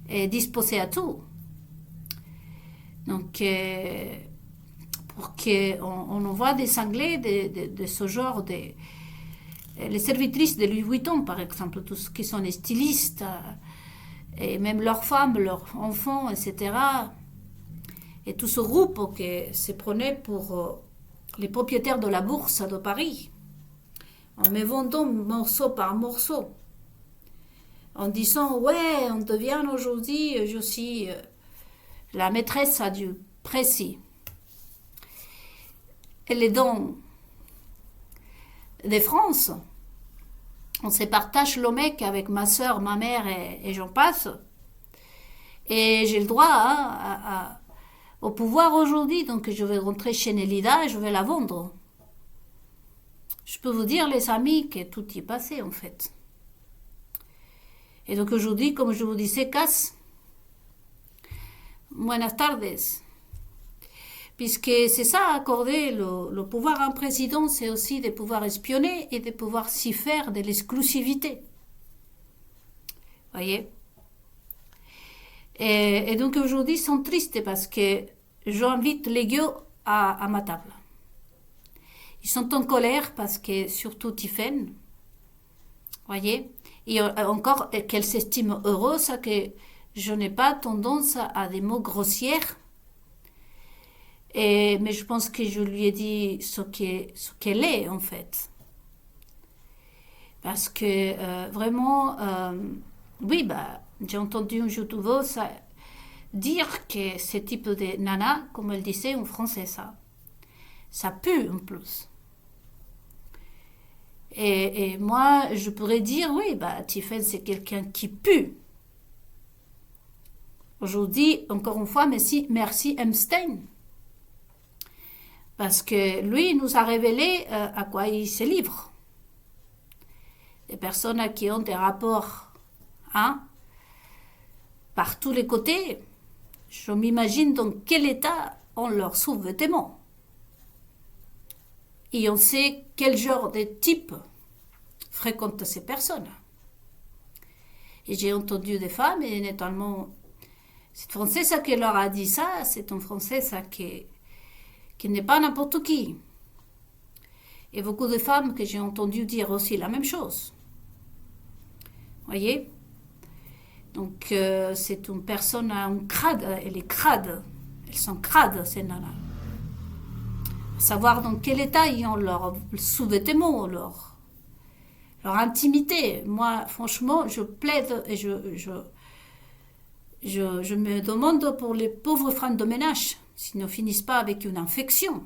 et disposée à tout. Donc, pour qu'on envoie des Anglais de ce genre, les servitrices de Louis Vuitton, par exemple, tous qui sont les stylistes, et même leurs femmes, leurs enfants, etc. Et tout ce groupe qui se prenait pour les propriétaires de la bourse de Paris, en me vendant morceau par morceau, en disant ouais, on devient aujourd'hui, je suis la maîtresse du précis. Et les dons de France, on se partage le mec avec ma soeur, ma mère et j'en passe. Et j'ai le droit au pouvoir aujourd'hui, donc je vais rentrer chez Nelida et je vais la vendre. Je peux vous dire, les amis, que tout y est passé en fait. Et donc aujourd'hui, comme je vous disais, casse. Buenas tardes. Puisque c'est ça, accorder le pouvoir à un président, c'est aussi de pouvoir espionner et de pouvoir s'y faire de l'exclusivité. Voyez? Et donc aujourd'hui, ils sont tristes parce que j'invite les gars à ma table. Ils sont en colère parce que, surtout Tiffaine, voyez, et encore qu'elle s'estime heureuse, que je n'ai pas tendance à des mots grossiers, mais je pense que je lui ai dit ce qu'elle est en fait. Parce que vraiment, oui, j'ai entendu une youtubeuse dire que ce type de nana, comme elle disait en français, ça pue en plus. Et moi, je pourrais dire, oui, Tiffen, c'est quelqu'un qui pue. Aujourd'hui, encore une fois, merci Epstein. Parce que lui, nous a révélé à quoi il se livre. Des personnes qui ont des rapports, par tous les côtés. Je m'imagine dans quel état ont leurs sous-vêtements. Et on sait quel genre de type fréquente ces personnes. Et j'ai entendu des femmes, et notamment cette Française qui leur a dit ça, c'est une Française qui n'est pas n'importe qui. Et beaucoup de femmes que j'ai entendu dire aussi la même chose. Voyez? Donc c'est une personne crade, elle est crade. Elles sont crades, ces nanas. Savoir dans quel état ils ont leur sous-vêtements, leur intimité. Moi, franchement, je plaide et je me demande pour les pauvres femmes de ménage s'ils ne finissent pas avec une infection.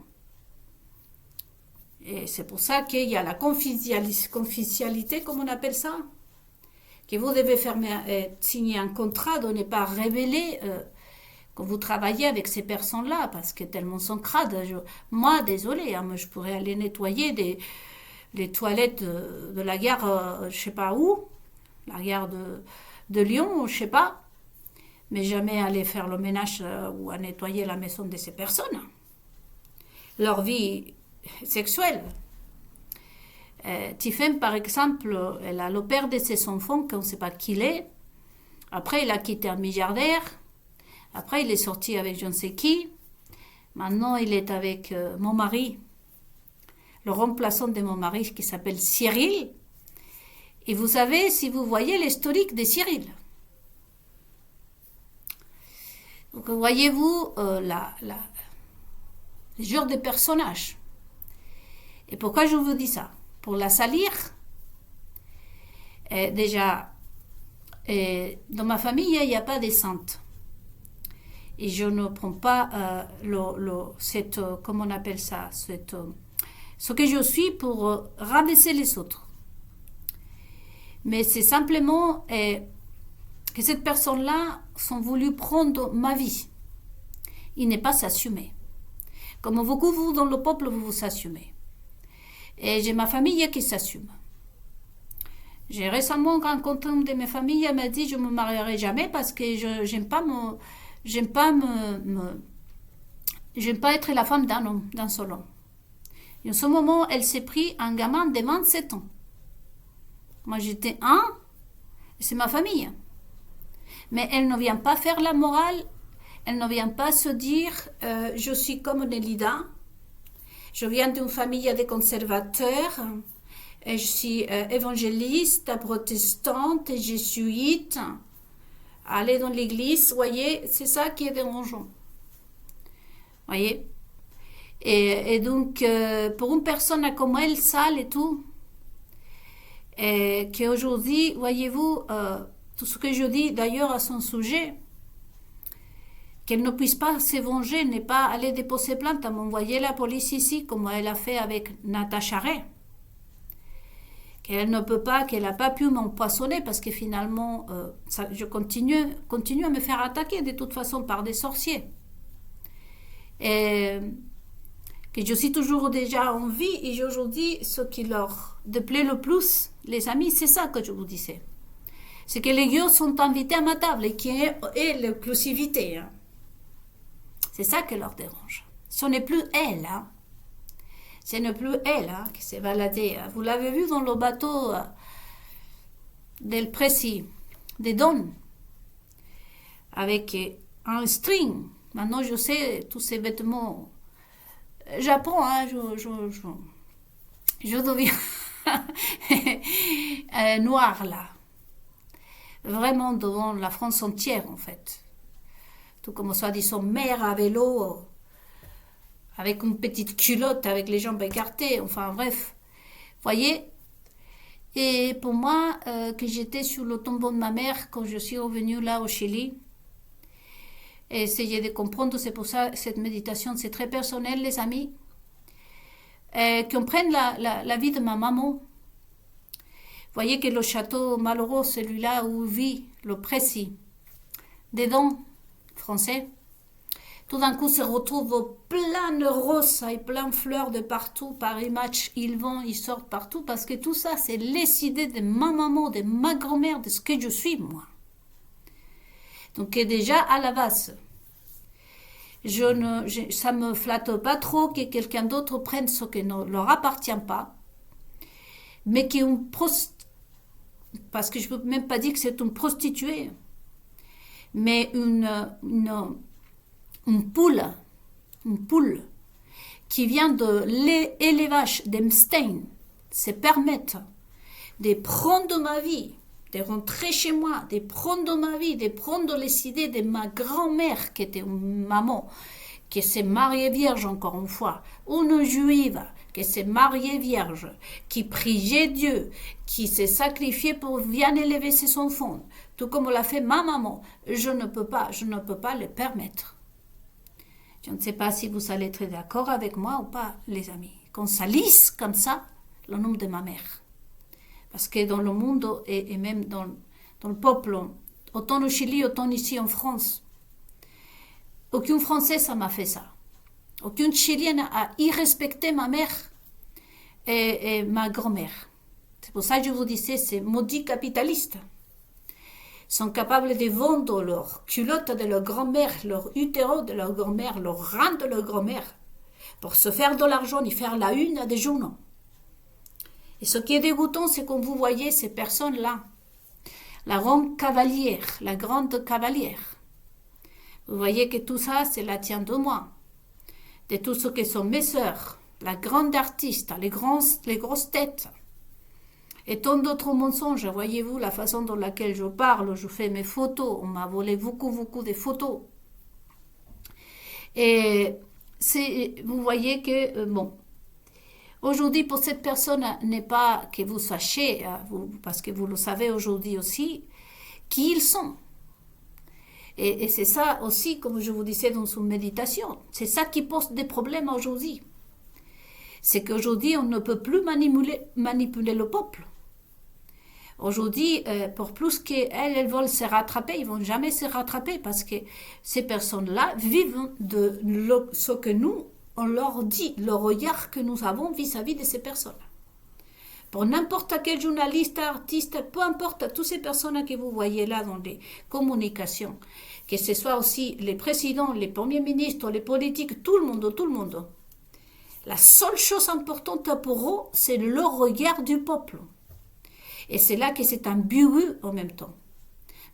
Et c'est pour ça qu'il y a la confidentialité, comme on appelle ça, que vous devez signer un contrat de ne pas révéler quand vous travaillez avec ces personnes-là, parce que tellement sont crades. Moi, désolée, moi, je pourrais aller nettoyer les toilettes de la gare, je sais pas où, la gare de Lyon, je sais pas, mais jamais aller faire le ménage ou à nettoyer la maison de ces personnes. Leur vie sexuelle. Tiffen, par exemple, elle a le père de ses enfants, qu'on ne sait pas qui il est. Après, il a quitté un milliardaire. Après, il est sorti avec je ne sais qui. Maintenant, il est avec mon mari, le remplaçant de mon mari qui s'appelle Cyril. Et vous savez, si vous voyez l'historique de Cyril. Donc, voyez-vous le genre de personnage. Et pourquoi je vous dis ça? Pour la salir. Déjà, dans ma famille, il n'y a pas de saintes. Et je ne prends pas comment on appelle ça, ce que je suis pour rabaisser les autres. Mais c'est simplement que cette personne-là sont voulu prendre ma vie. Il n'est pas s'assumer. Comme beaucoup, vous, dans le peuple, vous vous assumez. Et j'ai ma famille qui s'assume. J'ai récemment rencontré une de mes familles, elle m'a dit je ne me marierai jamais parce que je n'aime pas être la femme d'un homme, d'un seul homme. Et en ce moment, elle s'est pris un gamin de 27 ans. Moi, j'étais un, et c'est ma famille. Mais elle ne vient pas faire la morale, elle ne vient pas se dire je suis comme Nelida, je viens d'une famille de conservateurs, je suis évangéliste, protestante, jésuite. Aller dans l'église, voyez, c'est ça qui est dérangeant. Voyez. Et donc, pour une personne comme elle, sale et tout, qu'aujourd'hui, voyez-vous, tout ce que je dis d'ailleurs à son sujet, qu'elle ne puisse pas se venger, n'est pas aller déposer plainte, à m'envoyer la police ici, comme elle a fait avec Natacha Ray. Qu'elle ne peut pas, qu'elle n'a pas pu m'empoisonner parce que finalement, je continue à me faire attaquer de toute façon par des sorciers. Et que je suis toujours déjà en vie et aujourd'hui, ce qui leur déplaît le plus, les amis, c'est ça que je vous disais. C'est que les gueux sont invités à ma table et qui est l'exclusivité. Hein. C'est ça qui leur dérange. Ce n'est plus elle, hein. Ce n'est plus elle qui s'est baladée. Vous l'avez vu dans le bateau del Précis, des Don, avec un string. Maintenant, je sais tous ces vêtements. J'apprends, hein, je deviens noire là. Vraiment devant la France entière, en fait. Tout comme ça, disons, mère à vélo, avec une petite culotte, avec les jambes écartées, enfin bref. Voyez. Et pour moi, que j'étais sur le tombeau de ma mère quand je suis revenue là au Chili, essayer de comprendre, c'est pour ça cette méditation, c'est très personnel, les amis, qu'on prenne la vie de ma maman. Voyez que le château malheureux, celui-là où vit le Précis, dedans, français, tout d'un coup se retrouve plein de roses et plein de fleurs de partout. Paris Match, ils vont, ils sortent partout parce que tout ça, c'est les idées de ma maman, de ma grand-mère, de ce que je suis, moi. Donc déjà, à la base, ça me flatte pas trop que quelqu'un d'autre prenne ce qui ne leur appartient pas, mais parce que je ne peux même pas dire que c'est une prostituée, mais une poule qui vient de l'élevage d'Emstein se permettre de prendre ma vie, de rentrer chez moi, de prendre ma vie, de prendre les idées de ma grand-mère qui était une maman, qui s'est mariée vierge encore une fois, une juive qui s'est mariée vierge, qui priait Dieu, qui s'est sacrifiée pour bien élever ses enfants, tout comme l'a fait ma maman. Je ne peux pas le permettre. Je ne sais pas si vous allez être d'accord avec moi ou pas, les amis. Qu'on salisse comme ça le nom de ma mère. Parce que dans le monde et même dans le peuple, autant au Chili, autant ici en France, aucun Français ça m'a fait ça. Aucune Chilienne a irrespecté ma mère et ma grand-mère. C'est pour ça que je vous disais, ces maudits capitalistes sont capables de vendre leur culotte de leur grand-mère, leur utéro de leur grand-mère, leur rein de leur grand-mère, pour se faire de l'argent et faire la une à des journaux. Et ce qui est dégoûtant, c'est quand vous voyez ces personnes-là, la grande cavalière, vous voyez que tout ça, c'est la tient de moi, de tout ce que sont mes sœurs, la grande artiste, les grosses têtes, et tant d'autres mensonges. Voyez-vous la façon dans laquelle je parle, je fais mes photos, on m'a volé beaucoup de photos. Et vous voyez que, Aujourd'hui, pour cette personne, n'est pas que vous sachiez, parce que vous le savez aujourd'hui aussi, qui ils sont. Et c'est ça aussi, comme je vous disais dans une méditation, c'est ça qui pose des problèmes aujourd'hui. C'est qu'aujourd'hui, on ne peut plus manipuler le peuple. Aujourd'hui, pour plus qu'elles veulent se rattraper, ils ne vont jamais se rattraper parce que ces personnes-là vivent de ce que nous, on leur dit, le regard que nous avons vis-à-vis de ces personnes. Pour n'importe quel journaliste, artiste, peu importe, toutes ces personnes que vous voyez là dans les communications, que ce soit aussi les présidents, les premiers ministres, les politiques, tout le monde. La seule chose importante pour eux, c'est le regard du peuple. Et c'est là que c'est un but en même temps.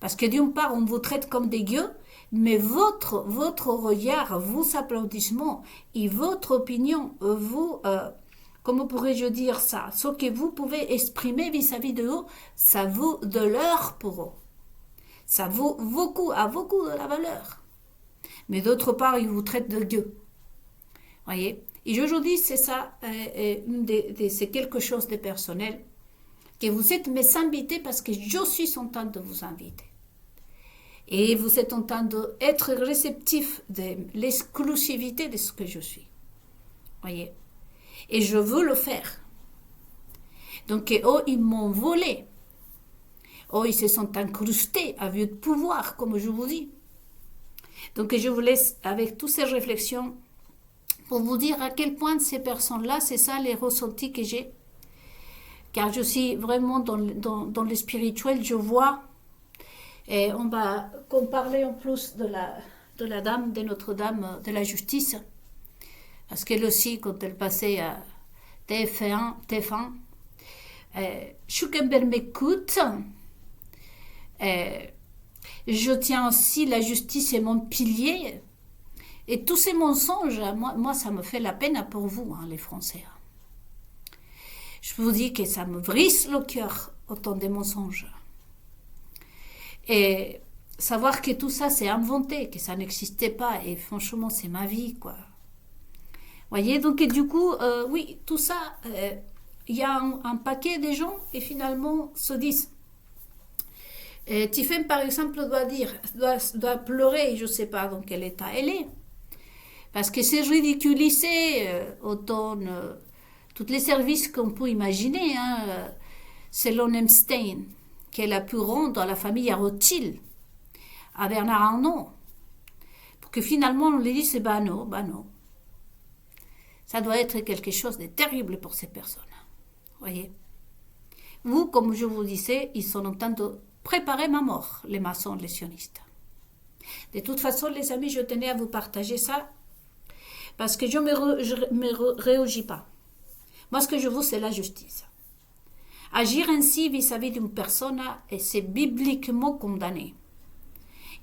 Parce que d'une part, on vous traite comme des gueux, mais votre regard, vos applaudissements et votre opinion, comment pourrais-je dire ça, ce que vous pouvez exprimer vis-à-vis de eux, ça vaut de l'or pour eux. Ça vaut beaucoup de la valeur. Mais d'autre part, ils vous traitent de gueux. Voyez? Et aujourd'hui, c'est ça, c'est quelque chose de personnel, que vous êtes mes invités parce que je suis en train de vous inviter. Et vous êtes en train d'être réceptif de l'exclusivité de ce que je suis. Voyez? Et je veux le faire. Donc, ils m'ont volé. Ils se sont incrustés à vue de pouvoir, comme je vous dis. Donc, je vous laisse avec toutes ces réflexions pour vous dire à quel point ces personnes-là, c'est ça les ressentis que j'ai. Car je suis vraiment dans le spirituel, je vois. Et on va parler en plus de la dame, de Notre-Dame de la Justice. Parce qu'elle aussi, quand elle passait à TF1, Schukenberg m'écoute. Je tiens aussi la justice et mon pilier. Et tous ces mensonges, moi ça me fait la peine pour vous, les Français. Je vous dis que ça me brise le cœur, autant de mensonges. Et savoir que tout ça c'est inventé, que ça n'existait pas, et franchement c'est ma vie, quoi. Voyez, donc et du coup, oui, tout ça, il y a un paquet de gens qui finalement se disent. Tiffen, par exemple, doit pleurer, je ne sais pas dans quel état elle est. Parce que c'est ridiculisé autant tous les services qu'on peut imaginer. Selon Epstein, qu'elle a pu rendre à la famille Rothschild, à Bernard Arnault, pour que finalement on lui dise bah non. Ça doit être quelque chose de terrible pour ces personnes. Voyez. Vous, comme je vous disais, ils sont en train de préparer ma mort, les maçons, les sionistes. De toute façon, les amis, je tenais à vous partager ça parce que je ne me réagis pas. Moi, ce que je veux, c'est la justice. Agir ainsi vis-à-vis d'une personne, c'est bibliquement condamné.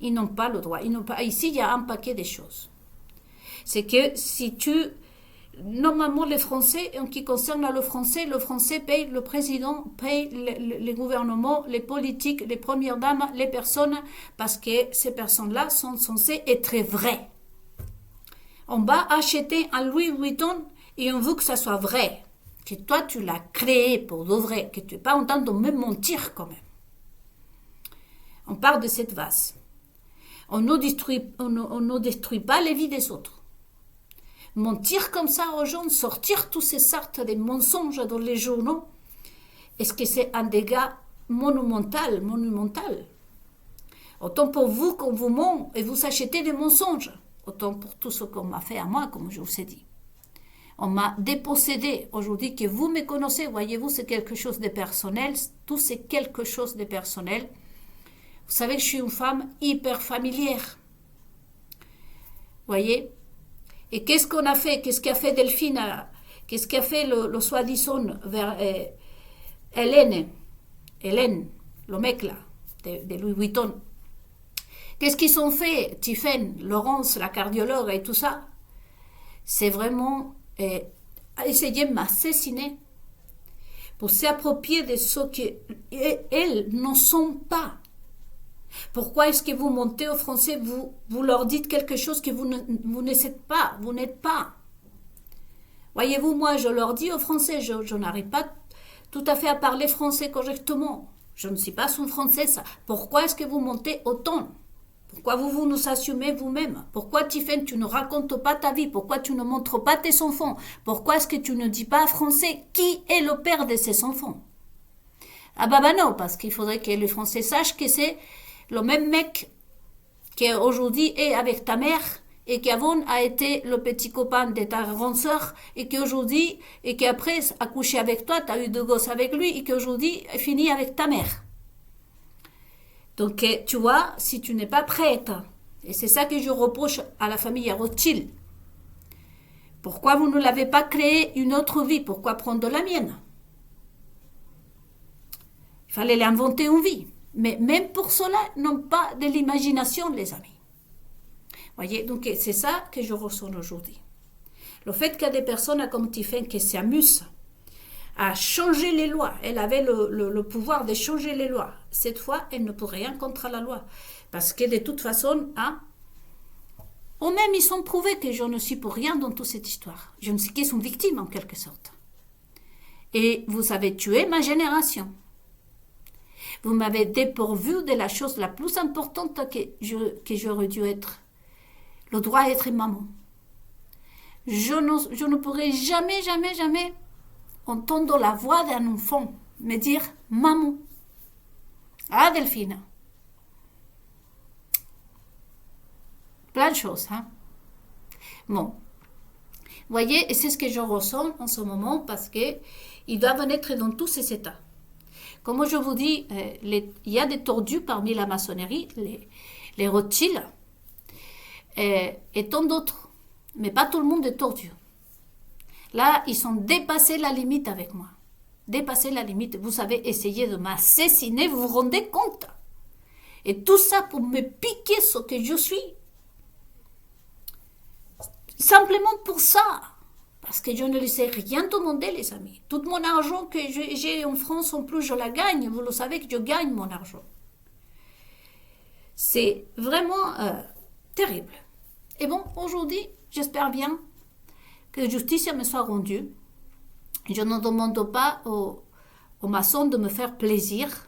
Ils n'ont pas le droit. Ici, il y a un paquet de choses. C'est que si normalement, les Français, en ce qui concerne le Français paye le président, paye le gouvernement, les politiques, les premières dames, les personnes, parce que ces personnes-là sont censées être vraies. On va acheter un Louis Vuitton et on veut que ça soit vrai. Que toi, tu l'as créé pour de vrai, que tu n'es pas en train de me mentir quand même. On parle de cette vase. On ne détruit pas les vies des autres. Mentir comme ça aux gens, sortir tous ces sortes de mensonges dans les journaux, est-ce que c'est un dégât monumental? Autant pour vous qu'on vous ment et vous achetez des mensonges, autant pour tout ce qu'on m'a fait à moi, comme je vous ai dit. On m'a dépossédé. Aujourd'hui que vous me connaissez, voyez-vous, c'est quelque chose de personnel. Tout c'est quelque chose de personnel. Vous savez que je suis une femme hyper familière. Voyez? Et qu'est-ce qu'on a fait? Qu'est-ce qu'a fait Delphine? Qu'est-ce qu'a fait le soi-disant vers Hélène, le mec là, de Louis Vuitton? Qu'est-ce qu'ils ont fait, Tiffen, Laurence, la cardiologue et tout ça? C'est vraiment essayer de m'assassiner pour s'approprier de ce qu'elles ne sont pas. Pourquoi est-ce que vous montez aux Français, vous leur dites quelque chose que vous n'êtes pas, Voyez-vous, moi, je leur dis aux Français, je n'arrive pas tout à fait à parler français correctement. Je ne sais pas son français, ça. Pourquoi est-ce que vous montez autant? Pourquoi vous nous assumez vous-même? Pourquoi, Tiffen, tu ne racontes pas ta vie? Pourquoi tu ne montres pas tes enfants? Pourquoi est-ce que tu ne dis pas français qui est le père de ces enfants? Ah bah non, parce qu'il faudrait que les Français sachent que c'est le même mec qui aujourd'hui est avec ta mère et qui avant a été le petit copain de ta grande sœur et qui aujourd'hui, et qui après a couché avec toi, tu as eu deux gosses avec lui et qui aujourd'hui finit avec ta mère. Donc, tu vois, si tu n'es pas prête, et c'est ça que je reproche à la famille Rothschild, pourquoi vous ne l'avez pas créé une autre vie? Pourquoi prendre la mienne? Il fallait l'inventer une vie. Mais même pour cela, n'ont pas de l'imagination, les amis. Voyez, donc c'est ça que je ressens aujourd'hui. Le fait qu'il y a des personnes comme Tiffen qui s'amusent à changer les lois. Elle avait le pouvoir de changer les lois. Cette fois, elle ne peut rien contre la loi. Parce que de toute façon, hein, eux-mêmes, ils sont prouvés que je ne suis pour rien dans toute cette histoire. Je ne sais qu'ils sont victimes, en quelque sorte. Et vous avez tué ma génération. Vous m'avez dépourvu de la chose la plus importante que j'aurais dû être. Le droit à être maman. Je ne pourrai jamais, jamais, jamais entendre la voix d'un enfant me dire « Maman ». Ah, Delphine. Plein de choses, hein. Bon. Vous voyez, et c'est ce que je ressens en ce moment parce qu'ils doivent naître dans tous ces états. Comme je vous dis, il y a des tordus parmi la maçonnerie, les Rothschild, et tant d'autres. Mais pas tout le monde est tordu. Là, ils ont dépassé la limite avec moi. Dépassé la limite. Vous avez essayé de m'assassiner, vous vous rendez compte? Et tout ça pour me piquer ce que je suis. Simplement pour ça. Parce que je ne les ai rien demandé, les amis. Tout mon argent que j'ai en France, en plus, je la gagne. Vous le savez que je gagne mon argent. C'est vraiment terrible. Et bon, aujourd'hui, j'espère bien que la justice me soit rendue. Je ne demande pas aux maçons de me faire plaisir.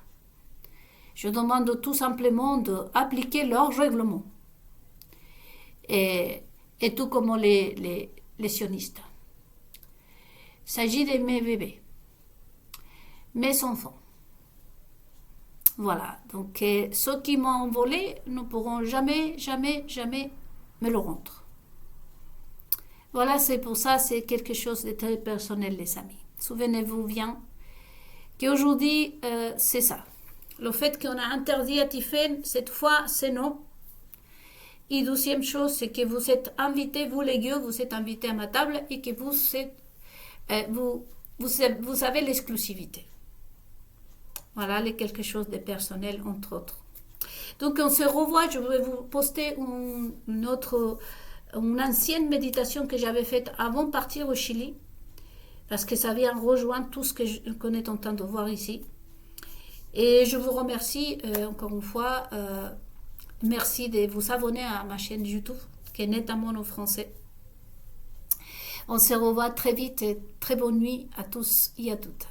Je demande tout simplement d'appliquer leurs règlements. Et tout comme les sionistes. Il s'agit de mes bébés, mes enfants. Voilà, donc ceux qui m'ont volé ne pourront jamais, jamais, jamais me le rendre. Voilà, c'est pour ça, c'est quelque chose de très personnel, les amis. Souvenez-vous bien qu'aujourd'hui, c'est ça. Le fait qu'on a interdit à Tiffen, cette fois, c'est non. Et deuxième chose, c'est que vous êtes invités, vous les gueux, vous êtes invités à ma table et que vous avez l'exclusivité. Voilà, quelque chose de personnel, entre autres. Donc, on se revoit. Je vais vous poster une ancienne méditation que j'avais faite avant de partir au Chili, parce que ça vient rejoindre tout ce qu'on est en train de voir ici. Et je vous remercie encore une fois. Merci de vous abonner à ma chaîne YouTube, qui est notamment en français. On se revoit très vite et très bonne nuit à tous et à toutes.